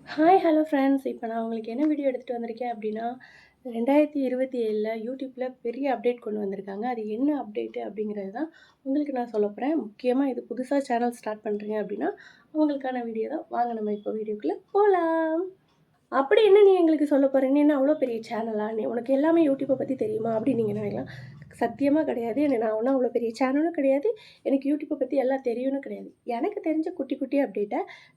Hi hello friends. இப்போ நான் உங்களுக்கு என்ன வீடியோ எடுத்துகிட்டு வந்திருக்கேன் அப்படின்னா, 2027ல் யூடியூப்பில் பெரிய அப்டேட் கொண்டு வந்திருக்காங்க. அது என்ன அப்டேட்டு அப்படிங்கிறது தான் உங்களுக்கு நான் சொல்ல போகிறேன். முக்கியமாக இது புதுசா சேனல் ஸ்டார்ட் பண்ணுறீங்க அப்படின்னா, அவங்களுக்கான வீடியோ தான். வாங்க நம்ம இப்போ வீடியோக்குள்ளே போகலாம். அப்படி என்ன நீ எங்களுக்கு சொல்ல போற? நீ என்ன அவ்வளோ பெரிய சேனலா? நீ உனக்கு எல்லாமே யூடியூப்பை பத்தி தெரியுமா? அப்படின்னு நீங்க நினைக்கலாம். சத்தியமா கிடையாது. நான் ஒண்ணும் அவ்வளோ பெரிய சேனலும் கிடையாது. எனக்கு யூடியூப்பை பத்தி எல்லாம் தெரியும்னு கிடையாது. எனக்கு தெரிஞ்ச குட்டி குட்டி அப்டேட்ட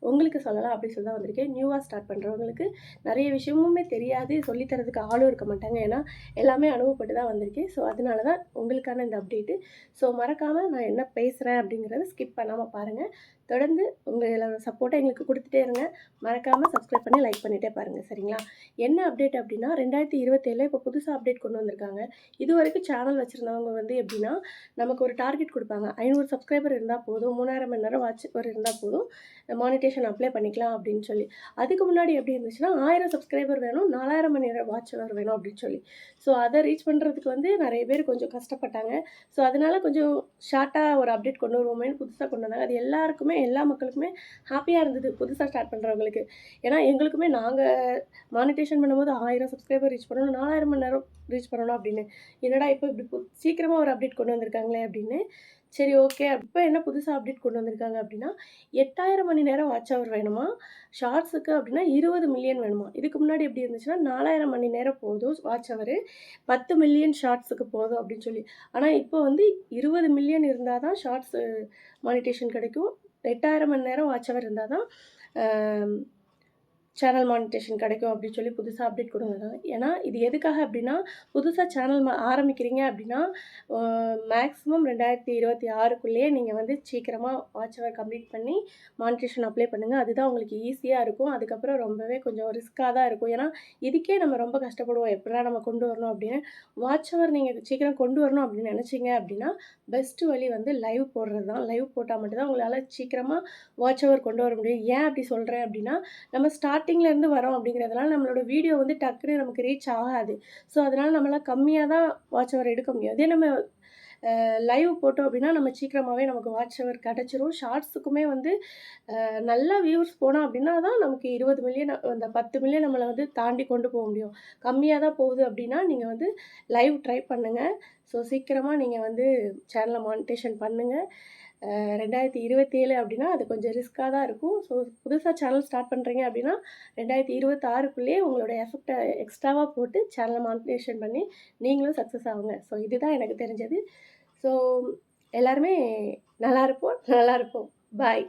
உங்களுக்கு சொல்லலாம் அப்படின்னு சொல்லி தான் வந்திருக்கேன். நியூவா ஸ்டார்ட் பண்றவங்களுக்கு நிறைய விஷயமுமே தெரியாது. சொல்லி தரதுக்கு ஆளும் இருக்க மாட்டாங்க. ஏன்னா எல்லாமே அனுபவப்பட்டு தான் வந்திருக்கேன். ஸோ அதனால தான் உங்களுக்கான இந்த அப்டேட்டு. ஸோ மறக்காம நான் என்ன பேசுறேன் அப்படிங்கிறத ஸ்கிப் பண்ணாம பாருங்க. தொடர்ந்து உங்களோட சப்போர்ட்டை எங்களுக்கு குடுத்துட்டே இருங்க. மறக்காம சப்ஸ்கிரைப் பண்ணி லைக் பண்ணிட்டே பாருங்க. சரிங்களா? என்ன அப்டேட் அப்டின்னா 2027ல இப்போ புதுசா அப்டேட் கொண்டு வந்திருக்காங்க. இதுவரைக்கும் சேனல் வச்சிருந்தவங்க வந்து எப்படின்னா, நமக்கு ஒரு டார்கெட் குடுப்பாங்க. 500 சப்ஸ்கிரைபர் இருந்தா போதும், 3000 மணி நேரம் வாட்ச் ஹவர் இருந்தா போதும், மானிட்டேஷன் அப்ளை பண்ணிக்கலாம் அப்படின்னு சொல்லி. அதுக்கு முன்னாடி எப்படி இருந்துச்சுன்னா, 1000 சப்ஸ்கிரைபர் வேணும், 4000 மணி நேரம் வாட்ச் ஹவர் வேணும் அப்படின்னு சொல்லி. ஸோ அத ரீச் பண்றதுக்கு வந்து நெறைய பேர் கொஞ்சம் கஷ்டப்பட்டாங்க. ஸோ அதனால கொஞ்சம் ஷார்ட்டா ஒரு அப்டேட் கொண்டு வருவோமேன்னு புதுசா கொண்டு வந்தாங்க. அது எல்லாருக்குமே எல்லா மக்களுக்குமே ஹாப்பியா இருந்தது. புதுசா ஸ்டார்ட் பண்றவங்களுக்கு. ஏன்னா எங்களுக்குமே நாங்க மானிட்டேஷன் பண்ணும்போது 1000 சப்ஸ்கிரைபர் ரீச் பண்ணணும், 4000 மணி நேரம் ரீச் பண்ணணும் அப்படின்னு. என்னடா இப்போ இப்படி சீக்கிரமா ஒரு அப்டேட் கொண்டு வந்திருக்காங்களே அப்படின்னு. சரி ஓகே. இப்போ என்ன புதுசா அப்டேட் கொண்டு வந்திருக்காங்க அப்படின்னா, 8000 மணி நேரம் வாட்ச் ஹவர் வேணுமா, ஷார்ட்ஸுக்கு அப்படின்னா 20 மில்லியன் வேணுமா. இதுக்கு முன்னாடி எப்படி இருந்துச்சுன்னா 4000 மணி நேரம் போதும் வாட்ச் ஹவரு, 10 மில்லியன் ஷார்ட்ஸுக்கு போதும் அப்படின்னு சொல்லி. ஆனா இப்போ வந்து 20 மில்லியன் இருந்தா தான் ஷார்ட்ஸு மானிட்டேஷன் கிடைக்கும். 8000 மணி நேரம் வாட்ச் ஹவர் இருந்தா தான் அ சேனல் மானிட்டேஷன் கிடைக்கும் அப்படின்னு சொல்லி புதுசா அப்டேட் கொண்டு வந்திருக்காங்க. ஏன்னா, இது எதுக்காக அப்படின்னா, புதுசா சேனல் ஆரம்பிக்கிறீங்க அப்படின்னா, அ மேக்ஸிமம் 2026க்குள்ளேயே நீங்க வந்து சீக்கிரமா வாட்ச் ஹவர் கம்ப்ளீட் பண்ணி மானிட்டேஷன் அப்ளை பண்ணுங்க. அதுதான் உங்களுக்கு ஈஸியா இருக்கும். அதுக்கப்புறம் ரொம்பவே கொஞ்சம் ரிஸ்க்கா தான் இருக்கும். ஏன்னா, இதுக்கே நம்ம ரொம்ப கஷ்டப்படுவோம். எப்படிடா நம்ம கொண்டு வரணும் அப்படின்னு. வாட்ச் ஹவர் நீங்க சீக்கிரம் கொண்டு வரணும் அப்படின்னு நினைச்சீங்க அப்படின்னா, பெஸ்ட் வழி வந்து லைவ் போடுறது தான். லைவ் போட்டா மட்டும் தான் உங்களால சீக்கிரமா வாட்ச் ஹவர் கொண்டு வர முடியும். ஏன் அப்படி சொல்றேன் அப்படின்னா, நம்ம ஸ்டார்ட்டிங்ல இருந்து வரோம் அப்படிங்கிறதுனால நம்மளோட வீடியோ வந்து டக்குன்னு நமக்கு ரீச் ஆகாது. ஸோ, அதனால நம்மளால கம்மியா தான் வாட்ச் ஹவர் எடுக்க முடியும். அதே நம்ம லைவ் போட்டோம் அப்படின்னா, நம்ம சீக்கிரமாவே நமக்கு வாட்ச் ஹவர் கிடைச்சிரும். ஷார்ட்ஸுக்குமே வந்து நல்லா வியூவர்ஸ் போனோம் அப்படின்னா தான் நமக்கு 20 மில்லியன் அந்த 10 மில்லியன் நம்மள வந்து தாண்டி கொண்டு போக முடியும். கம்மியா தான் போகுது அப்படின்னா, நீங்க வந்து லைவ் ட்ரை பண்ணுங்க. ஸோ, சீக்கிரமா நீங்க வந்து சேனல மானிட்டேஷன் பண்ணுங்க. 2027 அப்படின்னா, அது கொஞ்சம் ரிஸ்க்கா தான் இருக்கும். ஸோ, புதுசா சேனல் ஸ்டார்ட் பண்றீங்க அப்படின்னா, 2026க்குள்ளேயே உங்களோட எஃபெக்ட்ட எக்ஸ்ட்ராவா போட்டு சேனல மானிட்டேஷன் பண்ணி நீங்களும் சக்ஸஸ் ஆவுங்க. ஸோ, இதுதான் எனக்கு தெரிஞ்சது. ஸோ, எல்லாருமே நல்லா இருப்போம், நல்லா இருப்போம். பாய்.